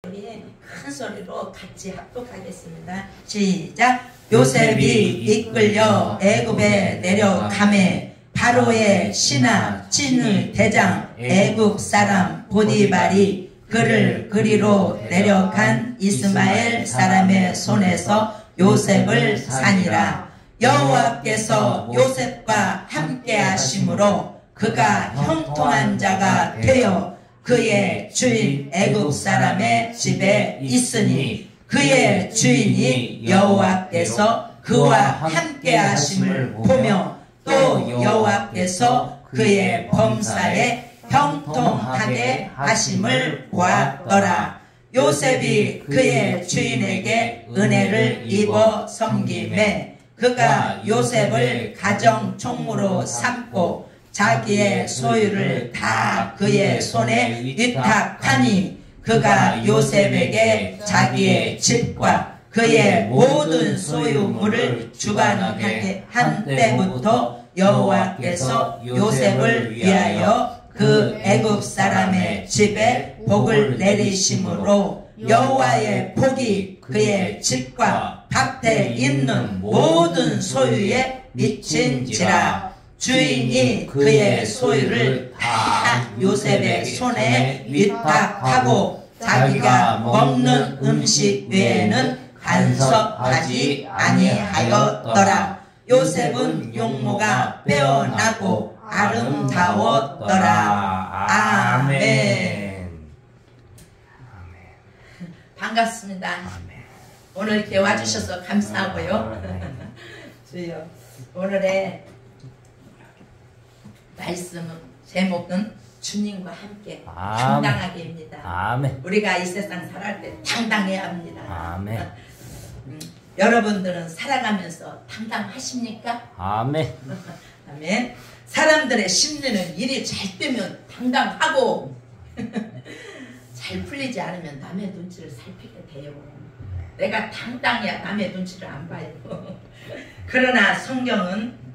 우리 큰 소리로 같이 합독하겠습니다. 시작. 요셉이 이끌려 애굽에 내려가매 바로의 신하 찐의 대장 애굽 사람 보디발이 그를 그리로 내려간 이스마엘 사람의 손에서 요셉을 산이라. 여호와께서 요셉과 함께 하심으로 그가 형통한 자가 되어 그의 주인 애굽 사람의 집에 있으니 그의 주인이 여호와께서 그와 함께 하심을 보며 또 여호와께서 그의 범사에 형통하게 하심을 보았더라. 요셉이 그의 주인에게 은혜를 입어 섬김에 그가 요셉을 가정 총무로 삼고 자기의 소유를 다 그의 손에 위탁하니 그가 요셉에게 자기의 집과 그의 모든 소유물을 주관하게 한 때부터 여호와께서 요셉을 위하여 그 애굽 사람의 집에 복을 내리심으로 여호와의 복이 그의 집과 밭에 있는 모든 소유에 미친지라. 주인이 그의 소유를 다 요셉의 손에 위탁하고 자기가 먹는 음식 외에는 간섭하지 아니하였더라. 요셉은 용모가 빼어나고 아름다웠더라. 아멘. 반갑습니다. 오늘 이렇게 와주셔서 감사하고요. 주여, 오늘의 말씀 제목은 주님과 함께 당당하게입니다. 아멘. 우리가 이 세상 살아갈 때 당당해야 합니다. 아멘. 여러분들은 살아가면서 당당하십니까? 아멘. 아멘. 사람들의 심리는 일이 잘 되면 당당하고 잘 풀리지 않으면 남의 눈치를 살피게 돼요. 내가 당당해야 남의 눈치를 안 봐요. 그러나 성경은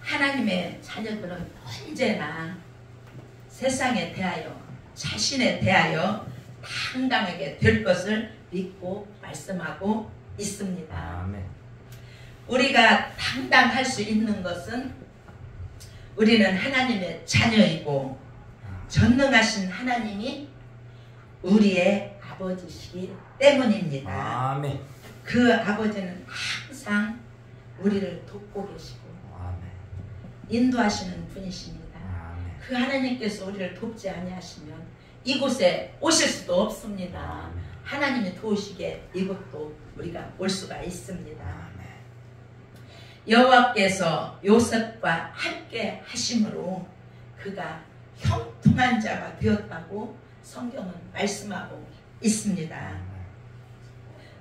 하나님의 자녀들은 언제나 세상에 대하여 자신에 대하여 당당하게 될 것을 믿고 말씀하고 있습니다. 아멘. 우리가 당당할 수 있는 것은 우리는 하나님의 자녀이고 전능하신 하나님이 우리의 아버지시기 때문입니다. 아멘. 그 아버지는 항상 우리를 돕고 계시고 인도하시는 분이십니다. 아멘. 그 하나님께서 우리를 돕지 아니하시면 이곳에 오실 수도 없습니다. 아멘. 하나님이 도우시기에 이곳도 우리가 올 수가 있습니다. 아멘. 여호와께서 요셉과 함께 하심으로 그가 형통한 자가 되었다고 성경은 말씀하고 있습니다. 아멘.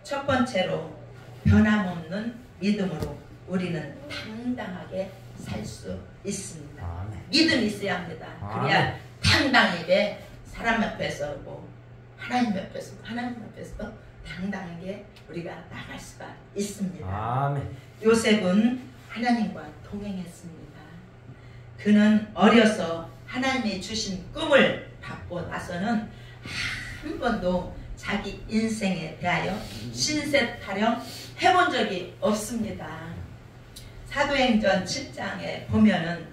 첫 번째로 변함없는 믿음으로 우리는 당당하게 살 수 있습니다. 아멘. 믿음이 있어야 합니다. 그래야 당당하게 사람 앞에서 서고 하나님 앞에서 하나님 앞에서 당당하게 우리가 나갈 수가 있습니다. 아멘. 요셉은 하나님과 동행했습니다. 그는 어려서 하나님이 주신 꿈을 받고 나서는 한 번도 자기 인생에 대하여 신세 타령 해본 적이 없습니다. 사도행전 7장에 보면은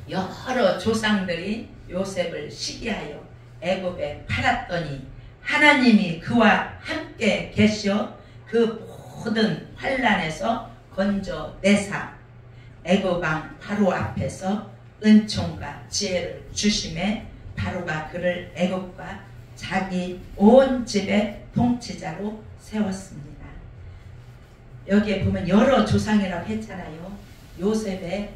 여러 조상들이 요셉을 시기하여 애굽에 팔았더니 하나님이 그와 함께 계시어 그 모든 환난에서 건져내사 애굽 왕 바로 앞에서 은총과 지혜를 주심에 바로가 그를 애굽과 자기 온 집의 통치자로 세웠습니다. 여기에 보면 여러 조상이라고 했잖아요. 요셉의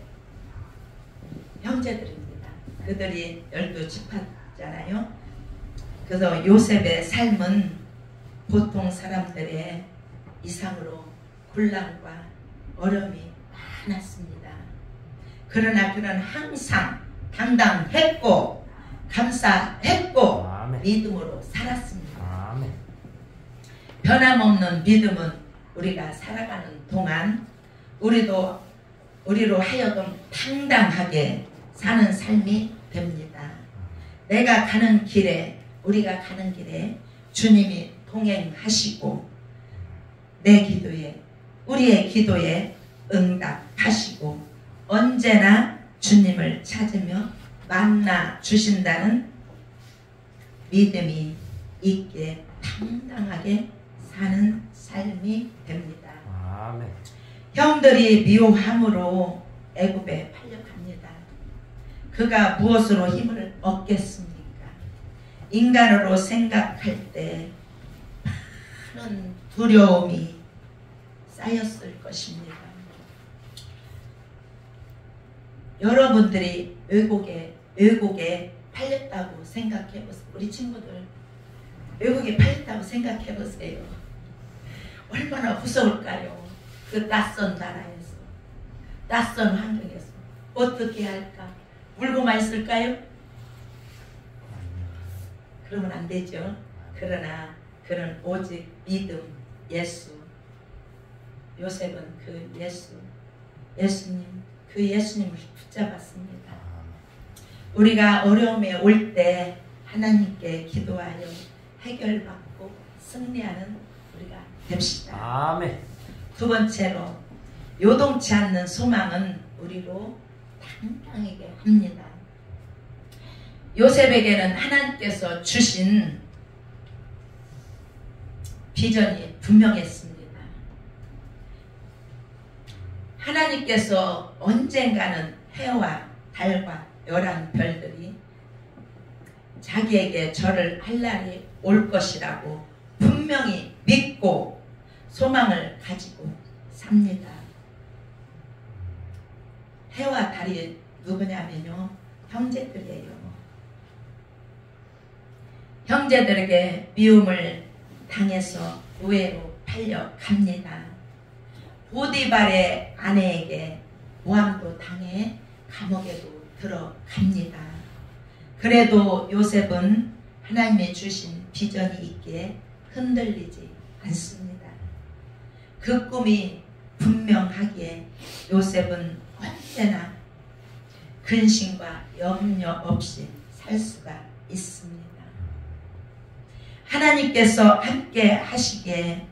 형제들입니다. 그들이 12지파잖아요. 그래서 요셉의 삶은 보통 사람들의 이상으로 곤란과 어려움이 많았습니다. 그러나 그는 항상 당당했고 감사했고 아멘. 믿음으로 살았습니다. 아멘. 변함없는 믿음은 우리가 살아가는 동안 우리로 하여금 당당하게 사는 삶이 됩니다. 내가 가는 길에, 우리가 가는 길에 주님이 동행하시고 내 기도에, 우리의 기도에 응답하시고 언제나 주님을 찾으며 만나 주신다는 믿음이 있게 당당하게 사는 삶이 됩니다. 아멘. 형들이 미워함으로 애굽에 팔려갑니다. 그가 무엇으로 힘을 얻겠습니까? 인간으로 생각할 때 많은 두려움이 쌓였을 것입니다. 여러분들이 외국에 팔렸다고 생각해 보세요. 우리 친구들 외국에 팔렸다고 생각해 보세요. 얼마나 무서울까요? 그 낯선 나라에서, 낯선 환경에서 어떻게 할까? 울고만 있을까요? 그러면 안 되죠. 그러나 그는 오직 믿음, 예수, 요셉은 그 예수님, 그 예수님을 붙잡았습니다. 우리가 어려움에 올 때 하나님께 기도하여 해결받고 승리하는 우리가 됩시다. 아멘. 두 번째로 요동치 않는 소망은 우리로 당당하게 합니다. 요셉에게는 하나님께서 주신 비전이 분명했습니다. 하나님께서 언젠가는 해와 달과 11별들이 자기에게 절을 할 날이 올 것이라고 분명히 믿고 소망을 가지고 삽니다. 해와 달이 누구냐면요, 형제들이에요. 형제들에게 미움을 당해서 노예로 팔려갑니다. 보디발의 아내에게 모함도 당해 감옥에도 들어갑니다. 그래도 요셉은 하나님의 주신 비전이 있기에 흔들리지 않습니다. 그 꿈이 분명하기에 요셉은 언제나 근심과 염려 없이 살 수가 있습니다. 하나님께서 함께 하시기에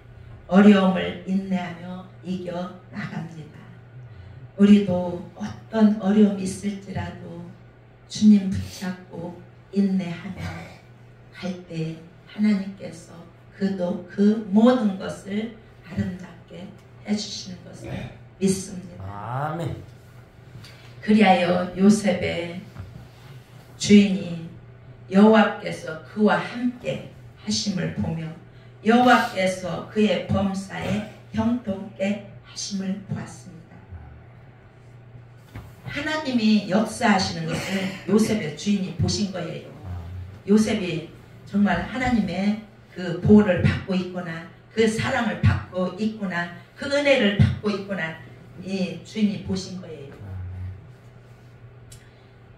어려움을 인내하며 이겨 나갑니다. 우리도 어떤 어려움이 있을지라도 주님 붙잡고 인내하며 갈 때 하나님께서 그 모든 것을 아름답게 해주시는 것을 믿습니다. 아멘. 그리하여 요셉의 주인이 여호와께서 그와 함께 하심을 보며 여호와께서 그의 범사에 형통케 하심을 보았습니다. 하나님이 역사하시는 것을 요셉의 주인이 보신 거예요. 요셉이 정말 하나님의 그 보호를 받고 있구나, 그 사랑을 받고 있구나, 그 은혜를 받고 있구나, 이 주인이 보신 거예요.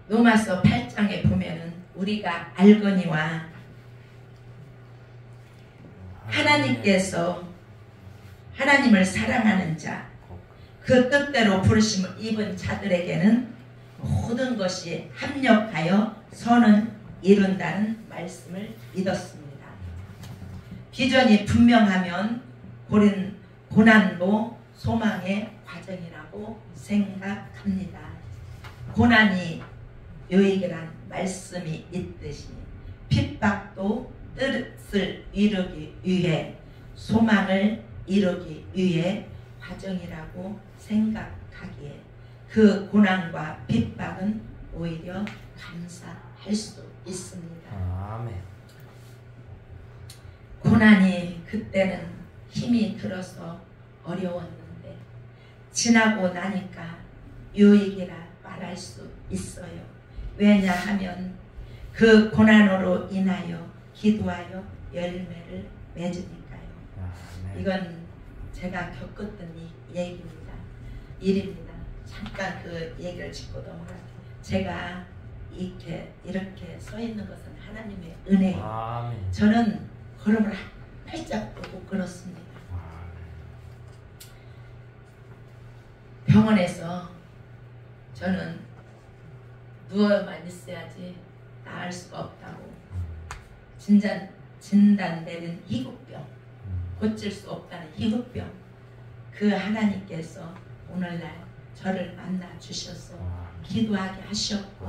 로마서 8장에 보면은 우리가 알거니와 하나님께서 하나님을 사랑하는 자, 그 뜻대로 부르심을 입은 자들에게는 모든 것이 합력하여 선을 이룬다는 말씀을 믿었습니다. 비전이 분명하면 고난도 소망의 과정이라고 생각합니다. 고난이 유익이란 말씀이 있듯이 핍박도 뜻을 이루기 위해, 소망을 이루기 위해 과정이라고 생각하기에 그 고난과 핍박은 오히려 감사할 수 있습니다. 아멘. 고난이 그때는 힘이 들어서 어려웠는데 지나고 나니까 유익이라 말할 수 있어요. 왜냐하면 그 고난으로 인하여 기도하여 열매를 맺으니까요. 아멘. 이건 제가 겪었던 얘기입니다. 일입니다. 잠깐 그 얘기를 짚고 넘어갈게요. 제가 이렇게 서 있는 것은 하나님의 은혜예요. 아멘. 저는 걸음을 활짝 못 걸었습니다. 병원에서 저는 누워만 있어야지 나을 수가 없다고 진단 내린 희극병, 고칠 수 없다는 희극병, 그 하나님께서 오늘날 저를 만나 주셔서 기도하게 하셨고,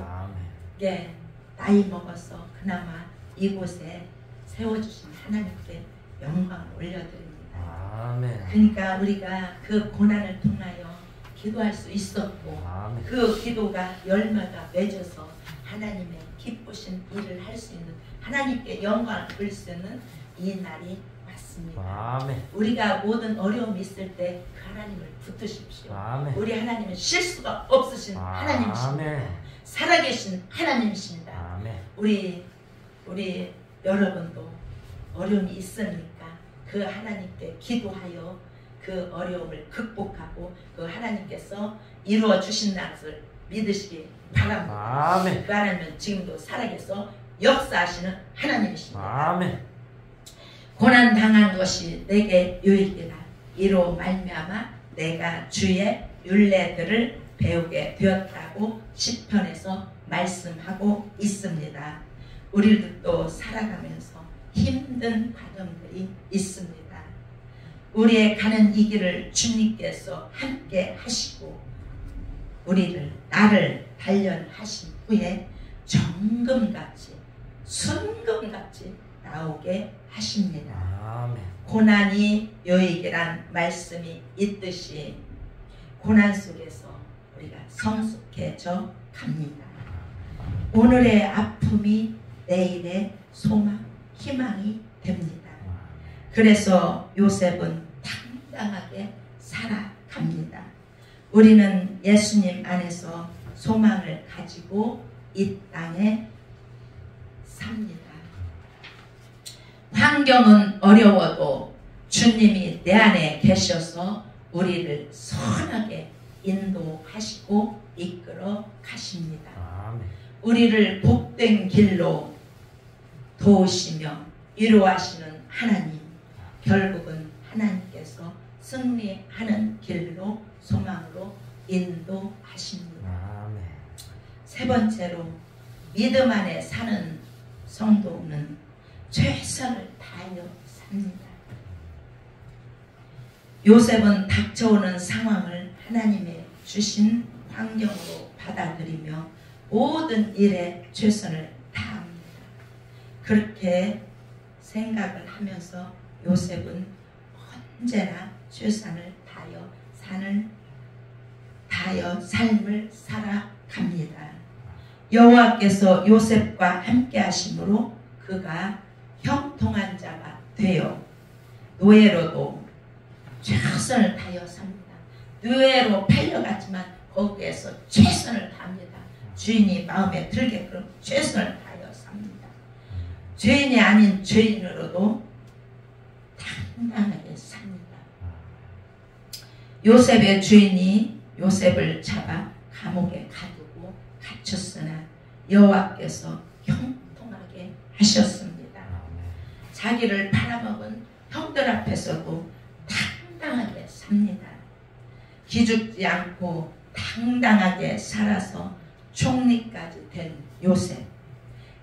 예, 나이 먹어서 그나마 이곳에 세워주신 하나님께 영광을 올려드립니다. 아멘. 그러니까 우리가 그 고난을 통하여 기도할 수 있었고, 그 기도가 열매가 맺어서 하나님의 기쁘신 일을 할 수 있는, 하나님께 영광을 돌릴 수 있는 이 날이 왔습니다. 아멘. 우리가 모든 어려움이 있을 때 그 하나님을 붙드십시오. 아멘. 우리 하나님은 실수가 없으신 하나님이십니다. 살아계신 하나님이십니다. 아멘. 우리 여러분도 어려움이 있으니까 그 하나님께 기도하여 그 어려움을 극복하고 그 하나님께서 이루어 주신다는 것을 믿으시기 바랍니다. 아멘. 그 하나님은 지금도 살아계서 역사하시는 하나님이십니다. 아멘. 고난 당한 것이 내게 유익이라. 이로 말미암아 내가 주의 율례들을 배우게 되었다고 시편에서 말씀하고 있습니다. 우리들도 살아가면서 힘든 과정들이 있습니다. 우리의 가는 이 길을 주님께서 함께 하시고 나를 단련하신 후에 정금같이 순금같이 나오게 하십니다. 아멘. 고난이 유익이란 말씀이 있듯이 고난 속에서 우리가 성숙해져 갑니다. 오늘의 아픔이 내일의 소망, 희망이 됩니다. 그래서 요셉은 당당하게 살아갑니다. 우리는 예수님 안에서 소망을 가지고 이 땅에 삽니다. 환경은 어려워도 주님이 내 안에 계셔서 우리를 선하게 인도하시고 이끌어 가십니다. 아멘. 우리를 복된 길로 도우시며 위로하시는 하나님, 결국은 하나님께서 승리하는 길로 소망으로 인도하십니다. 아멘. 세 번째로 믿음 안에 사는 성도는 최선을 다하여 삽니다. 요셉은 닥쳐오는 상황을 하나님의 주신 환경으로 받아들이며 모든 일에 최선을 다합니다. 그렇게 생각을 하면서 요셉은 언제나 최선을 다하여 삶을 살아갑니다. 여호와께서 요셉과 함께 하심으로 그가 형통한 자가 되어 노예로도 최선을 다하여 삽니다. 노예로 팔려갔지만 거기에서 최선을 다합니다. 주인이 마음에 들게끔 최선을 다하여 삽니다. 죄인이 아닌 죄인으로도 당당하게 삽니다. 요셉의 주인이 요셉을 잡아 감옥에 가두고 갇혔으나 여호와께서 형통하게 하셨습니다. 자기를 팔아먹은 형들 앞에서도 당당하게 삽니다. 기죽지 않고 당당하게 살아서 총리까지 된 요셉,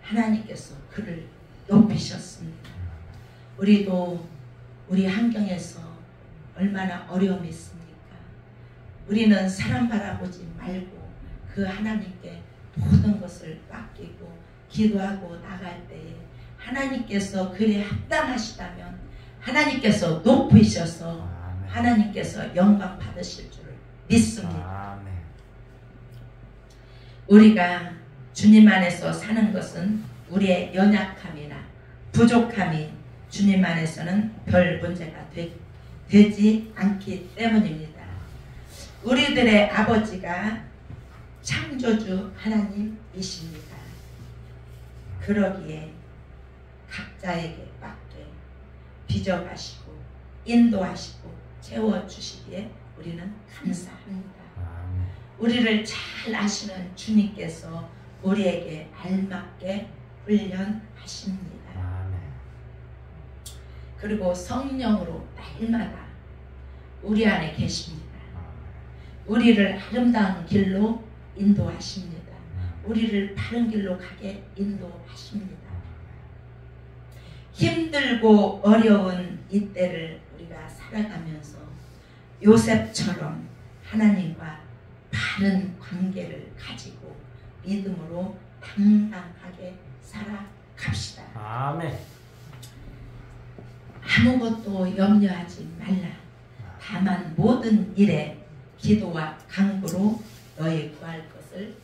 하나님께서 그를 높이셨습니다. 우리도 우리 환경에서 얼마나 어려움이 있습니까? 우리는 사람 바라보지 말고 그 하나님께 모든 것을 맡기고 기도하고 나갈 때에 하나님께서 그래 합당하시다면 하나님께서 높이셔서 하나님께서 영광 받으실 줄을 믿습니다. 우리가 주님 안에서 사는 것은 우리의 연약함이나 부족함이 주님 안에서는 별 문제가 되지 않기 때문입니다. 우리들의 아버지가 창조주 하나님이십니다. 그러기에 각자에게 맞게 빚어가시고 인도하시고 채워주시기에 우리는 감사합니다. 우리를 잘 아시는 주님께서 우리에게 알맞게 훈련하십니다. 그리고 성령으로 날마다 우리 안에 계십니다. 우리를 아름다운 길로 인도하십니다. 우리를 바른 길로 가게 인도하십니다. 힘들고 어려운 이때를 우리가 살아가면서 요셉처럼 하나님과 바른 관계를 가지고 믿음으로 당당하게 살아갑시다. 아멘. 아무것도 염려하지 말라. 다만 모든 일에 기도와 간구로 너희 구할 것을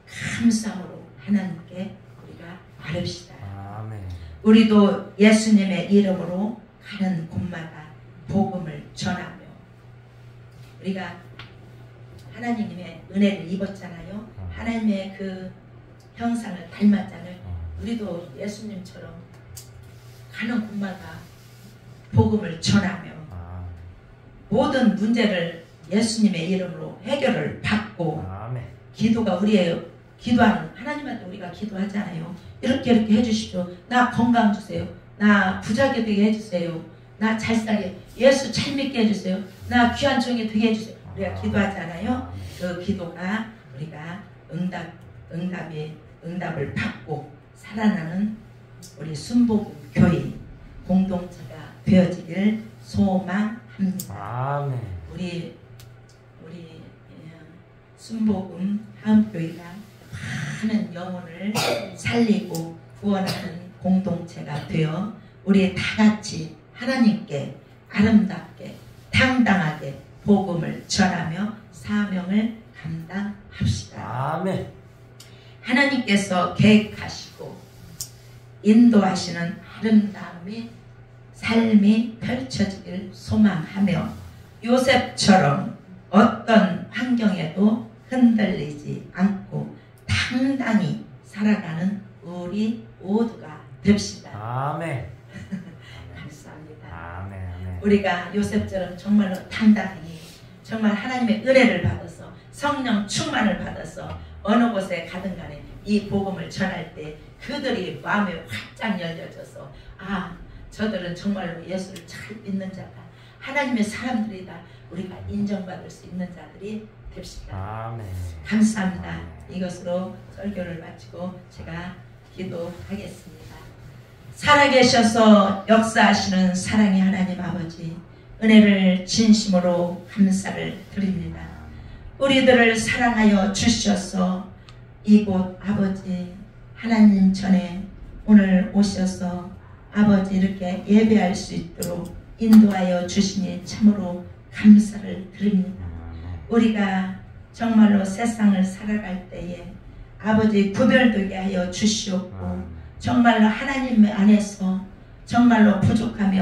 감사함으로 하나님께 우리가 아뢰시다. 아멘. 우리도 예수님의 이름으로 가는 곳마다 복음을 전하며 우리가 하나님의 은혜를 입었잖아요. 하나님의 그 형상을 닮았잖아요. 우리도 예수님처럼 가는 곳마다 복음을 전하며 모든 문제를 예수님의 이름으로 해결을 받고 기도가 우리의 기도하는 하나님한테 우리가 기도하잖아요. 이렇게 해주십시오. 나 건강 주세요. 나 부자게 되게 해주세요. 나 잘 살게 예수 잘 믿게 해주세요. 나 귀한 종이 되게 해주세요. 우리가 기도하잖아요. 그 기도가 우리가 응답을 받고 살아나는 우리 순복음 교회 공동체가 되어지길 소망합니다. 아멘. 우리 순복음 하음교회가 많은 영혼을 살리고 구원하는 공동체가 되어 우리 다같이 하나님께 아름답게 당당하게 복음을 전하며 사명을 감당합시다. 아멘. 하나님께서 계획하시고 인도하시는 아름다움의 삶이 펼쳐지길 소망하며 요셉처럼 어떤 환경에도 흔들리지 않고 당당히 살아가는 우리 모두가 됩시다. 아멘. 감사합니다. 아멘. 아멘. 우리가 요셉처럼 정말로 당당히 정말 하나님의 은혜를 받아서 성령 충만을 받아서 어느 곳에 가든 간에 이 복음을 전할 때 그들이 마음이 활짝 열려져서 아 저들은 정말로 예수를 잘 믿는 자다. 하나님의 사람들이다. 우리가 인정받을 수 있는 자들이 됩시다. 아멘. 감사합니다. 아멘. 이것으로 설교를 마치고 제가 기도하겠습니다. 살아계셔서 역사하시는 사랑의 하나님 아버지 은혜를 진심으로 감사를 드립니다. 우리들을 사랑하여 주셔서 이곳 아버지 하나님 전에 오늘 오셔서 아버지 이렇게 예배할 수 있도록 인도하여 주시니 참으로 감사를 드립니다. 우리가 정말로 세상을 살아갈 때에 아버지 구별되게 하여 주시옵고 정말로 하나님 안에서 정말로 부족함이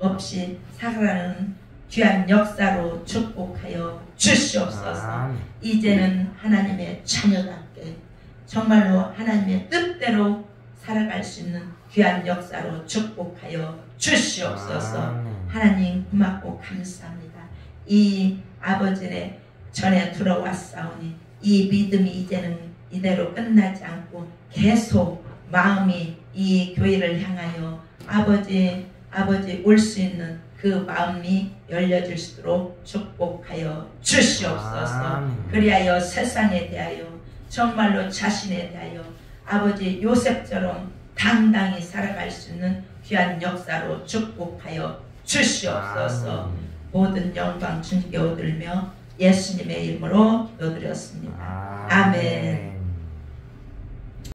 없이 살아가는 귀한 역사로 축복하여 주시옵소서. 이제는 하나님의 자녀답게 정말로 하나님의 뜻대로 살아갈 수 있는 귀한 역사로 축복하여 주시옵소서. 하나님 고맙고 감사합니다. 이 아버지의 전에 들어왔사오니 이 믿음이 이제는 이대로 끝나지 않고 계속 마음이 이 교회를 향하여 아버지 올 수 있는 그 마음이 열려질 수 있도록 축복하여 주시옵소서. 그리하여 세상에 대하여 정말로 자신에 대하여 아버지 요셉처럼 당당히 살아갈 수 있는 귀한 역사로 축복하여 주시옵소서. 모든 영광 주님께 얻으며 예수님의 이름으로 기도드렸습니다. 아멘.